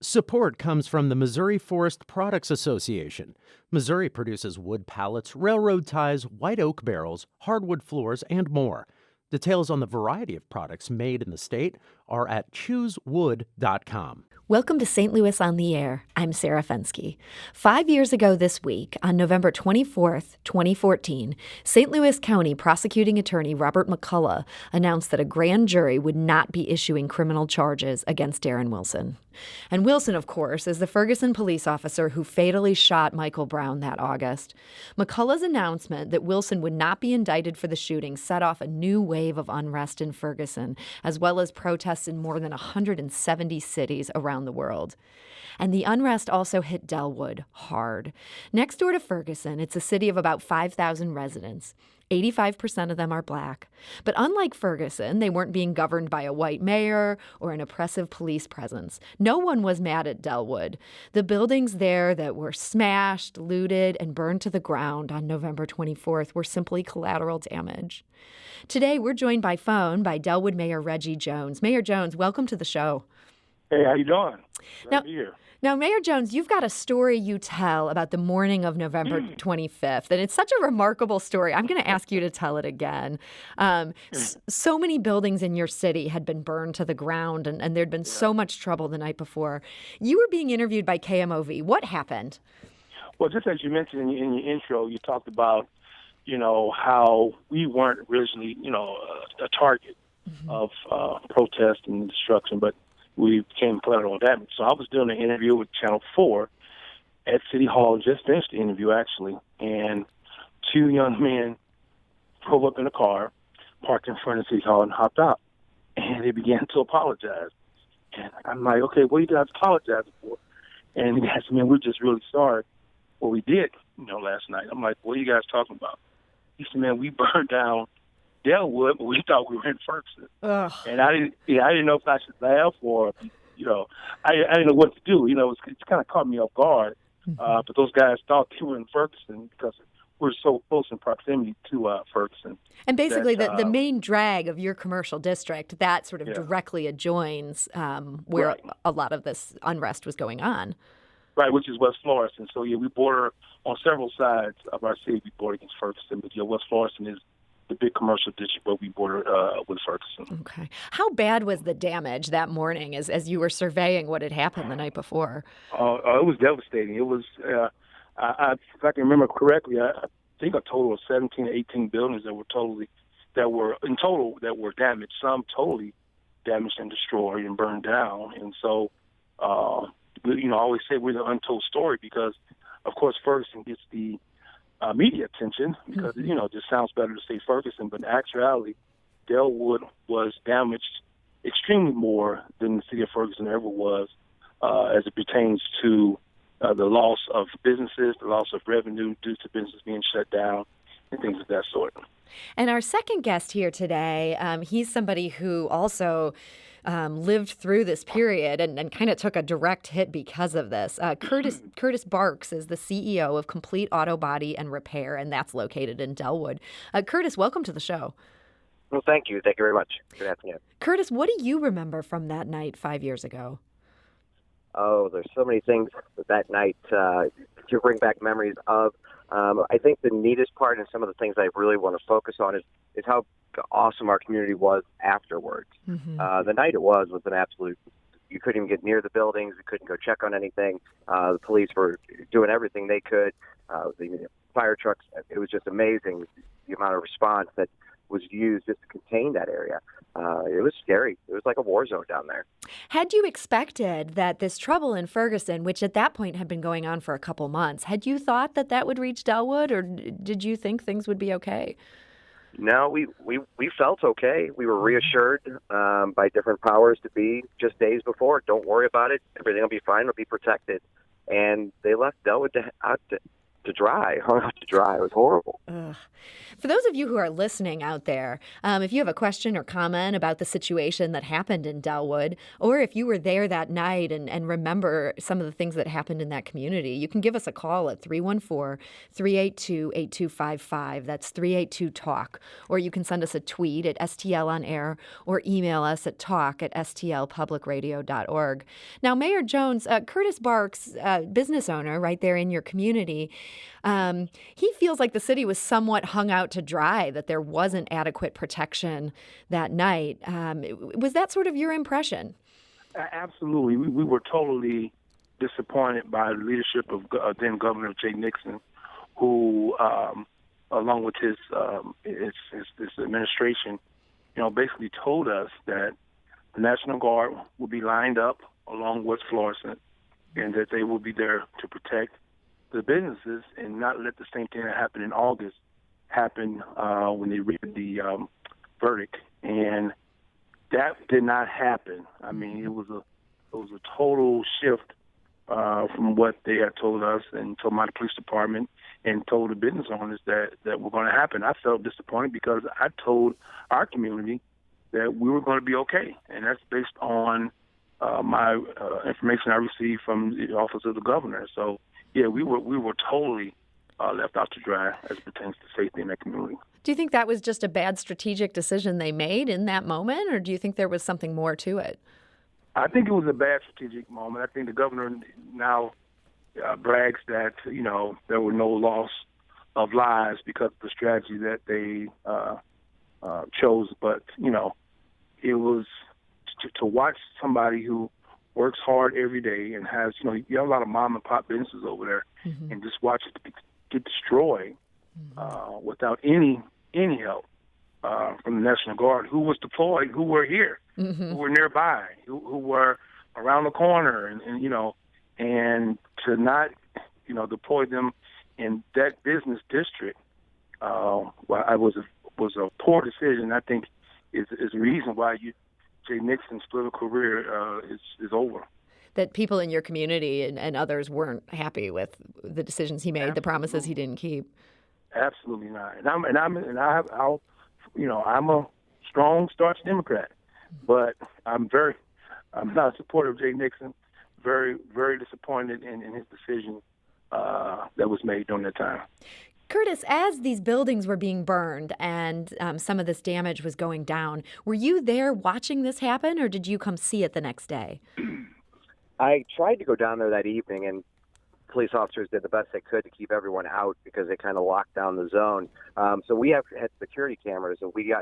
Support comes from the Missouri Forest Products Association. Missouri produces wood pallets, railroad ties, white oak barrels, hardwood floors, and more. Details on the variety of products made in the state are at choosewood.com. Welcome to St. Louis on the Air. I'm Sarah Fensky. 5 years ago this week, on November 24th, 2014, St. Louis County prosecuting attorney Robert McCullough announced that a grand jury would not be issuing criminal charges against Darren Wilson. And Wilson, of course, is the Ferguson police officer who fatally shot Michael Brown that August. McCullough's announcement that Wilson would not be indicted for the shooting set off a new wave of unrest in Ferguson, as well as protests in more than 170 cities around the world. And the unrest also hit Dellwood hard. Next door to Ferguson, it's a city of about 5,000 residents. 85% of them are black. But unlike Ferguson, they weren't being governed by a white mayor or an oppressive police presence. No one was mad at Dellwood. The buildings there that were smashed, looted, and burned to the ground on November 24th were simply collateral damage. Today, we're joined by phone by Dellwood Mayor Reggie Jones. Mayor Jones, welcome to the show. Hey, how you doing? Glad to be here. Now, Mayor Jones, you've got a story you tell about the morning of November 25th, and it's such a remarkable story. I'm going to ask you to tell it again. So many buildings in your city had been burned to the ground, and there'd been so much trouble the night before. You were being interviewed by KMOV. What happened? Well, just as you mentioned in your intro, you talked about, how we weren't originally, a target of protest and destruction, but we became collateral damage. So I was doing an interview with Channel 4 at City Hall, just finished the interview, actually, and two young men drove up in a car, parked in front of City Hall, and hopped out. And they began to apologize. And I'm like, okay, what are you guys apologizing for? And the guy said, man, we're just really sorry for what we did, last night. I'm like, what are you guys talking about? He said, man, we burned down Dellwood, but we thought we were in Ferguson. Ugh. And I didn't know if I should laugh or, I didn't know what to do. It's kind of caught me off guard. But those guys thought they were in Ferguson because we're so close in proximity to Ferguson. And basically, the main drag of your commercial district, that sort of directly adjoins where a lot of this unrest was going on. Right, which is West Florissant. So, we border on several sides of our city. We border against Ferguson, but West Florissant is the big commercial district where we border with Ferguson. Okay. How bad was the damage that morning as you were surveying what had happened the night before? It was devastating. It was, if I can remember correctly, I think a total of 17 or 18 buildings that were damaged, some totally damaged and destroyed and burned down. And so, I always say we're the untold story because, of course, Ferguson gets the media attention because, it just sounds better to say Ferguson. But in actuality, Dellwood was damaged extremely more than the city of Ferguson ever was as it pertains to the loss of businesses, the loss of revenue due to businesses being shut down, and things of that sort. And our second guest here today, he's somebody who also lived through this period and kind of took a direct hit because of this. Kurtis Barks is the CEO of Complete Auto Body and Repair, and that's located in Dellwood. Kurtis, welcome to the show. Well, thank you. Thank you very much. Good afternoon. Kurtis, what do you remember from that night 5 years ago? Oh, there's so many things that night to bring back memories of. I think the neatest part and some of the things I really want to focus on is how awesome our community was afterwards. The night it was an absolute, you couldn't even get near the buildings. We couldn't go check on anything. The police were doing everything they could. The fire trucks, it was just amazing the amount of response that was used just to contain that area. It was scary. It was like a war zone down there. Had you expected that this trouble in Ferguson, which at that point had been going on for a couple months, had you thought that would reach Dellwood, or did you think things would be okay? No, we felt okay. We were reassured by different powers to be just days before. Don't worry about it. Everything will be fine. It'll be protected. And they left Dellwood to hung out to dry. It was horrible. Ugh. For those of you who are listening out there, if you have a question or comment about the situation that happened in Dellwood, or if you were there that night and remember some of the things that happened in that community, you can give us a call at 314-382-8255. That's 382-TALK. Or you can send us a tweet at STL on air or email us at talk@stlpublicradio.org. Now, Mayor Jones, Kurtis Barks, business owner right there in your community, he feels like the city was somewhat hung out to dry, that there wasn't adequate protection that night. Was that sort of your impression? Absolutely. We were totally disappointed by the leadership of then Governor Jay Nixon, who, along with his administration, basically told us that the National Guard would be lined up along West Florissant and that they will be there to protect the businesses and not let the same thing that happened in August happen when they read the verdict. And that did not happen. I mean, it was a total shift from what they had told us and told my police department and told the business owners that were going to happen. I felt disappointed because I told our community that we were going to be okay, and that's based on my information I received from the office of the governor. So, yeah, we were totally left out to dry as it pertains to safety in that community. Do you think that was just a bad strategic decision they made in that moment, or do you think there was something more to it? I think it was a bad strategic moment. I think the governor now brags that, there were no loss of lives because of the strategy that they chose. But, it was to watch somebody who works hard every day and has, you have a lot of mom and pop businesses over there, and just watch it get destroyed without any help from the National Guard, who was deployed, who were here, who were nearby, who were around the corner, and to not, deploy them in that business district, was a poor decision. I think is the reason why Jay Nixon's political career is over. That people in your community and others weren't happy with the decisions he made, Absolutely. The promises he didn't keep. Absolutely not. I'm a strong staunch Democrat, but I'm not a supporter of Jay Nixon. Very, very disappointed in his decision that was made during that time. Kurtis, as these buildings were being burned and some of this damage was going down, were you there watching this happen, or did you come see it the next day? I tried to go down there that evening, and police officers did the best they could to keep everyone out because they kind of locked down the zone. So we had security cameras, and we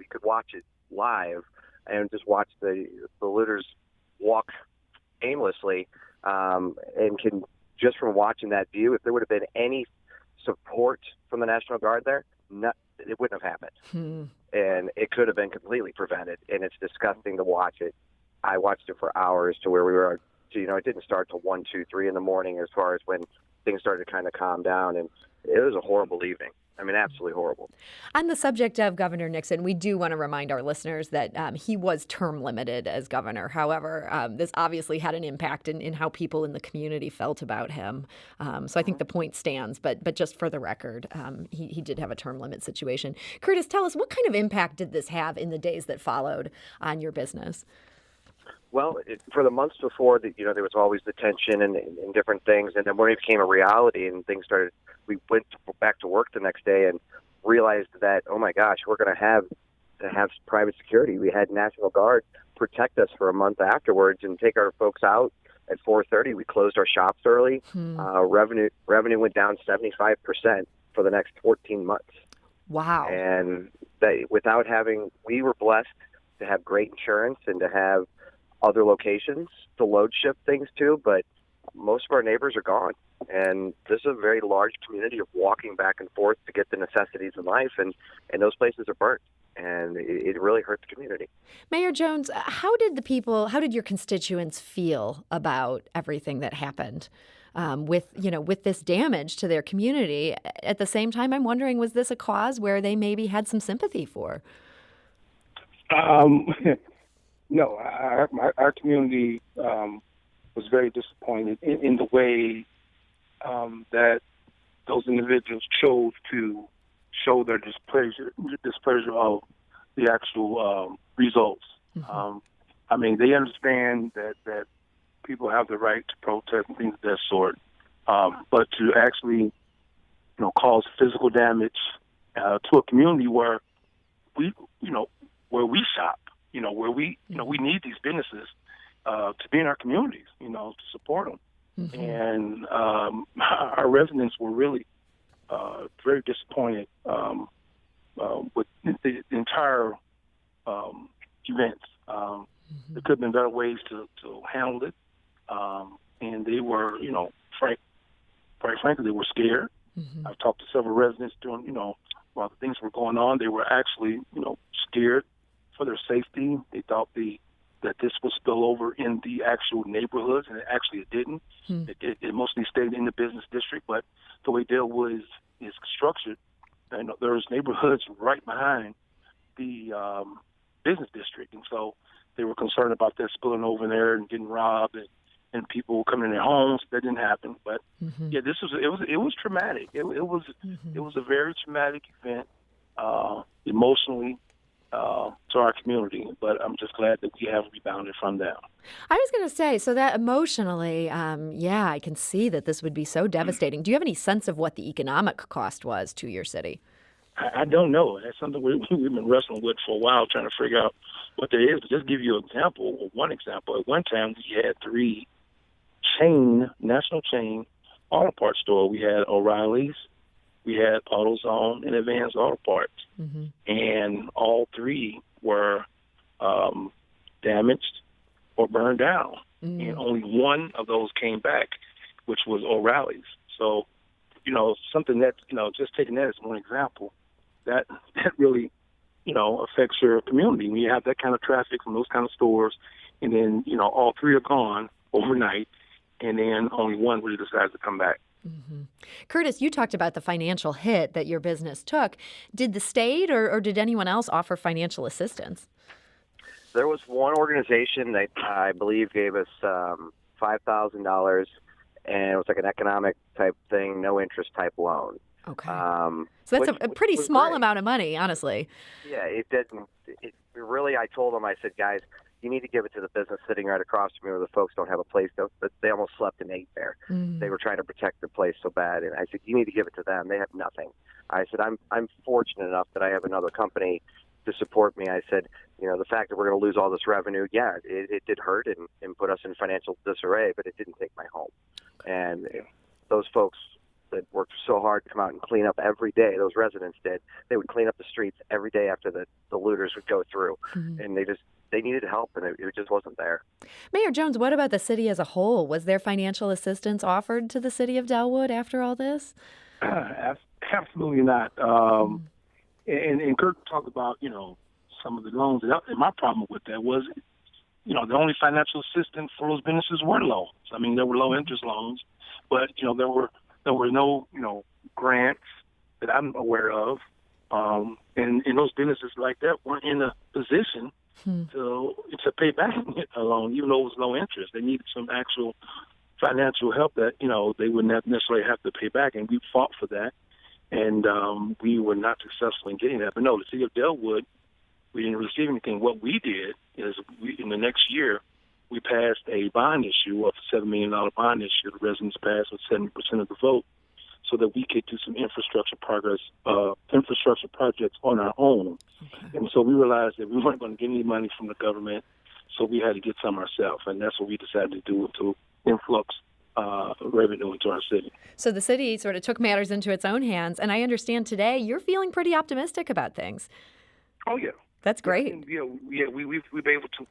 could watch it live and just watch the looters walk aimlessly, and can just from watching that view, if there would have been any support from the National Guard there, it wouldn't have happened. And it could have been completely prevented, and it's disgusting to watch it. I watched it for hours to where we were, it didn't start till 1, 2, 3 in the morning as far as when things started to kind of calm down, and it was a horrible evening. I mean, absolutely horrible. On the subject of Governor Nixon, we do want to remind our listeners that he was term limited as governor. However, this obviously had an impact in how people in the community felt about him. So I think the point stands, but just for the record, he did have a term limit situation. Kurtis, tell us, what kind of impact did this have in the days that followed on your business? Well, for the months before, there was always the tension and different things, and then when it became a reality and things started, we went back to work the next day and realized that, oh my gosh, we're going to have private security. We had National Guard protect us for a month afterwards and take our folks out at 4:30. We closed our shops early. Revenue went down 75% for the next 14 months. Wow! And we were blessed to have great insurance and to have other locations to load ship things to, but most of our neighbors are gone. And this is a very large community of walking back and forth to get the necessities in life, and those places are burnt. And it really hurt the community. Mayor Jones, how did your constituents feel about everything that happened with this damage to their community? At the same time, I'm wondering, was this a cause where they maybe had some sympathy for? No, our community was very disappointed in the way that those individuals chose to show their displeasure of the actual results. I mean, they understand that people have the right to protest and things of that sort, but to actually, cause physical damage to a community where we shop, where we need these businesses to be in our communities, to support them. And our residents were really very disappointed with the entire events. There could have been better ways to handle it, and they were, quite frankly, they were scared. I've talked to several residents during, while the things were going on. They were actually, scared for their safety. They thought that this would spill over in the actual neighborhoods, and it didn't. It mostly stayed in the business district, but the way Dellwood is structured, there's neighborhoods right behind the business district, and so they were concerned about that spilling over there and getting robbed and people coming in their homes. That didn't happen, but yeah, it was traumatic. It was a very traumatic event, emotionally, to our community, but I'm just glad that we have rebounded from that. I was going to say, so that emotionally, I can see that this would be so devastating. Do you have any sense of what the economic cost was to your city? I don't know. That's something we've been wrestling with for a while, trying to figure out what that is. But just give you one example. At one time, we had 3 national chain auto parts stores. We had O'Reilly's, we had AutoZone, and Advanced Auto Parts. And all 3 were damaged or burned down. And only one of those came back, which was O'Reilly's. So, something that, just taking that as one example, that really, affects your community. When you have that kind of traffic from those kind of stores, and then, all 3 are gone overnight, and then only one really decides to come back. Kurtis, you talked about the financial hit that your business took. Did the state or did anyone else offer financial assistance? There was one organization that I believe gave us $5,000, and it was like an economic type thing, no interest type loan. Okay. So that's a pretty small great. Amount of money, honestly. Yeah, it didn't. Really, I told them, I said, guys, you need to give it to the business sitting right across from me where the folks don't have a place. They almost slept and ate there. They were trying to protect their place so bad. And I said, you need to give it to them. They have nothing. I said, I'm fortunate enough that I have another company to support me. I said, the fact that we're going to lose all this revenue, it did hurt and put us in financial disarray, but it didn't take my home. And those folks that worked so hard to come out and clean up every day, those residents did. They would clean up the streets every day after the looters would go through. And they needed help, and it just wasn't there. Mayor Jones, what about the city as a whole? Was there financial assistance offered to the city of Dellwood after all this? Absolutely not. And Kirk talked about, some of the loans. And my problem with that was, the only financial assistance for those businesses were loans. I mean, there were low interest loans, but, there were no, grants that I'm aware of. And those businesses like that weren't in a position to pay back a loan, even though it was low interest. They needed some actual financial help that, they wouldn't necessarily have to pay back. And we fought for that. And we were not successful in getting that. But no, the city of Dellwood, we didn't receive anything. What we did is in the next year, we passed a bond issue of a $7 million bond issue. The residents passed with 70% of the vote so that we could do some infrastructure projects on our own. Okay. And so we realized that we weren't going to get any money from the government, so we had to get some ourselves. And that's what we decided to do, to influx revenue into our city. So the city sort of took matters into its own hands. And I understand today you're feeling pretty optimistic about things. Oh, yeah. That's great. We've been able to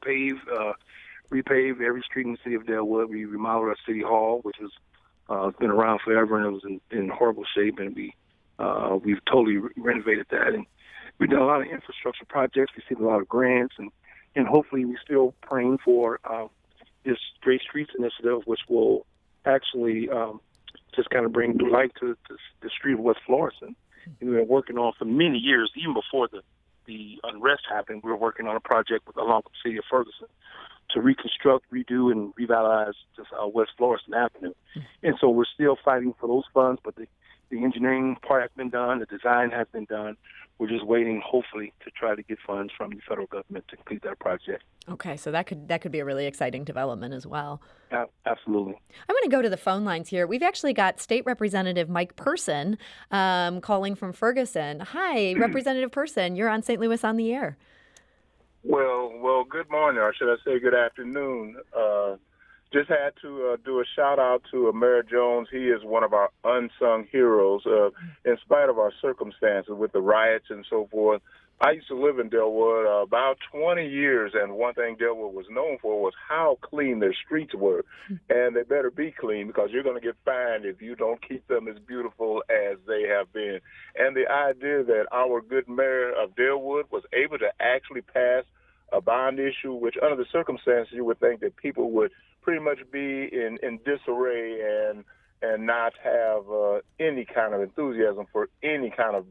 repave every street in the city of Dellwood. We remodeled our city hall, which has been around forever, and it was in horrible shape, and we've totally renovated that. And we've done a lot of infrastructure projects. We've seen a lot of grants, and hopefully we're still praying for this Great Streets Initiative, which will actually just kind of bring new light to the street of West Florissant. And we've been working on for many years, even before the unrest happened. We were working on a project along with the city of Ferguson to reconstruct, redo, and revitalize just West Florissant Avenue. And so we're still fighting for those funds, but the The engineering part has been done. The design has been done. We're just waiting, hopefully, to try to get funds from the federal government to complete that project. Okay, so that could be a really exciting development as well. Absolutely. I'm going to go to the phone lines here. We've actually got State Representative Mike Person calling from Ferguson. Hi, Representative Person. You're on St. Louis on the Air. Well, good morning, or should I say good afternoon. Just had to do a shout out to Mayor Jones. He is one of our unsung heroes. In spite of our circumstances with the riots and so forth, I used to live in Dellwood about 20 years, and one thing Dellwood was known for was how clean their streets were. And they better be clean, because you're going to get fined if you don't keep them as beautiful as they have been. And the idea that our good mayor of Dellwood was able to actually pass a bond issue, which under the circumstances you would think that people would pretty much be in disarray and not have any kind of enthusiasm for any kind of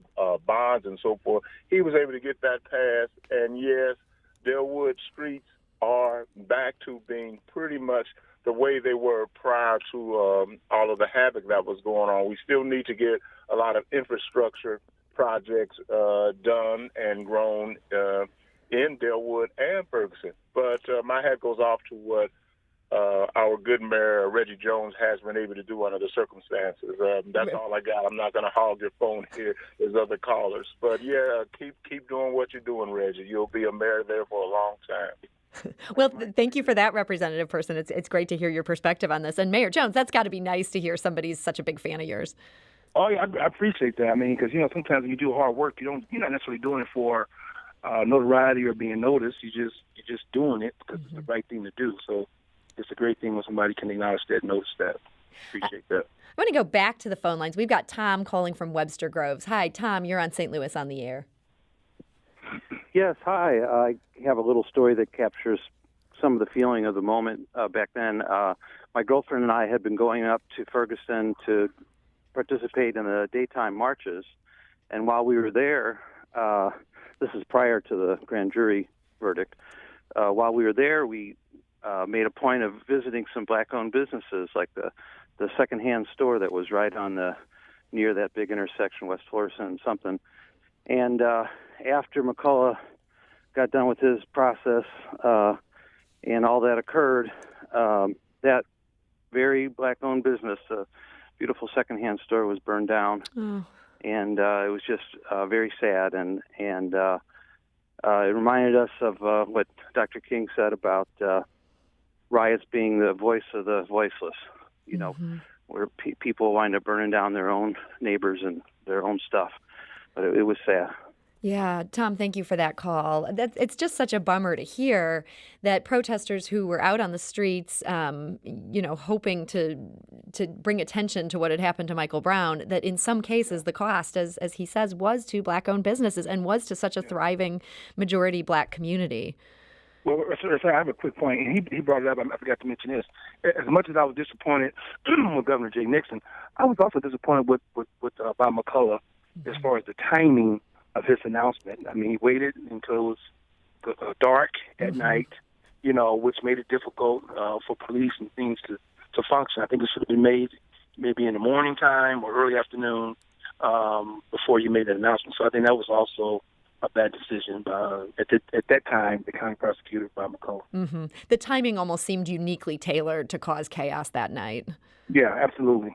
bonds and so forth. He was able to get that passed, and yes, Dellwood streets are back to being pretty much the way they were prior to all of the havoc that was going on. We still need to get a lot of infrastructure projects done and grown in Dellwood and Ferguson. But my hat goes off to what our good mayor, Reggie Jones, has been able to do under the circumstances. That's all I got. I'm not going to hog your phone here as other callers. But, yeah, keep doing what you're doing, Reggie. You'll be a mayor there for a long time. Well, thank you for that, Representative Person. It's great to hear your perspective on this. And Mayor Jones, that's got to be nice to hear somebody's such a big fan of yours. Oh, yeah, I appreciate that. I mean, because, sometimes when you do hard work, you're not necessarily doing it for notoriety or being noticed. You're just doing it because it's the right thing to do. So it's a great thing when somebody can acknowledge that, notice that. Appreciate that. I want to go back to the phone lines. We've got Tom calling from Webster Groves. Hi, Tom. You're on St. Louis on the Air. Yes, hi. I have a little story that captures some of the feeling of the moment back then. My girlfriend and I had been going up to Ferguson to participate in the daytime marches, and while we were there, this is prior to the grand jury verdict, while we were there, we made a point of visiting some black-owned businesses, like the secondhand store that was right on near that big intersection, West Florissant and something. And after McCullough got done with his process and all that occurred, that very black-owned business, a beautiful secondhand store, was burned down. Oh. And it was just very sad. And it reminded us of what Dr. King said about riots being the voice of the voiceless, where people wind up burning down their own neighbors and their own stuff. But it was sad. Yeah, Tom, thank you for that call. It's just such a bummer to hear that protesters who were out on the streets, hoping to bring attention to what had happened to Michael Brown, that in some cases the cost, as he says, was to black-owned businesses and was to such a thriving majority black community. Well, sir, I have a quick point, and he brought it up. I forgot to mention this. As much as I was disappointed with Governor Jay Nixon, I was also disappointed with Bob McCullough as far as the timing of his announcement. I mean, he waited until it was dark at night, which made it difficult for police and things to function. I think it should have been made maybe in the morning time or early afternoon before you made that announcement. So I think that was also a bad decision at that time, the county prosecutor, Bob McCullough. Mm-hmm. The timing almost seemed uniquely tailored to cause chaos that night. Yeah, absolutely.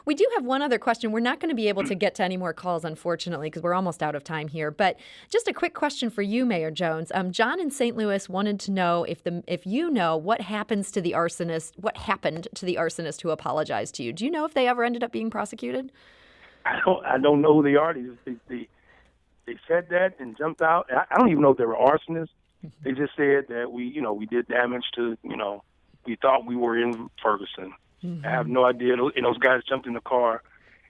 We do have one other question. We're not going to be able to get to any more calls, unfortunately, because we're almost out of time here. But just a quick question for you, Mayor Jones. John in St. Louis wanted to know if you know what happened to the arsonist who apologized to you. Do you know if they ever ended up being prosecuted? I don't know who they are. They said that and jumped out. I don't even know if they were arsonists. They just said that we did damage to, we thought we were in Ferguson. Mm-hmm. I have no idea. Those guys jumped in the car,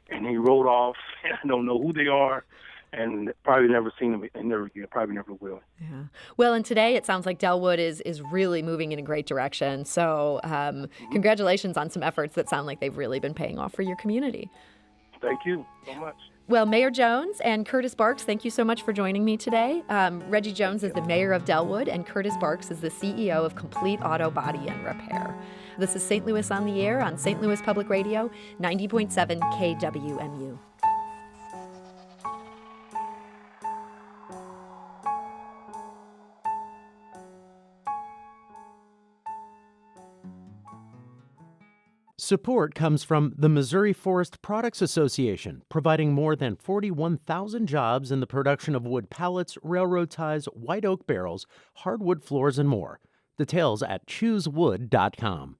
and he rode off. I don't know who they are, and probably never seen them, and probably never will. Yeah. Well, and today it sounds like Dellwood is really moving in a great direction. So congratulations on some efforts that sound like they've really been paying off for your community. Thank you so much. Well, Mayor Jones and Kurtis Barks, thank you so much for joining me today. Reggie Jones is the mayor of Dellwood, and Kurtis Barks is the CEO of Complete Auto Body and Repair. This is St. Louis on the Air on St. Louis Public Radio, 90.7 KWMU. Support comes from the Missouri Forest Products Association, providing more than 41,000 jobs in the production of wood pallets, railroad ties, white oak barrels, hardwood floors, and more. Details at choosewood.com.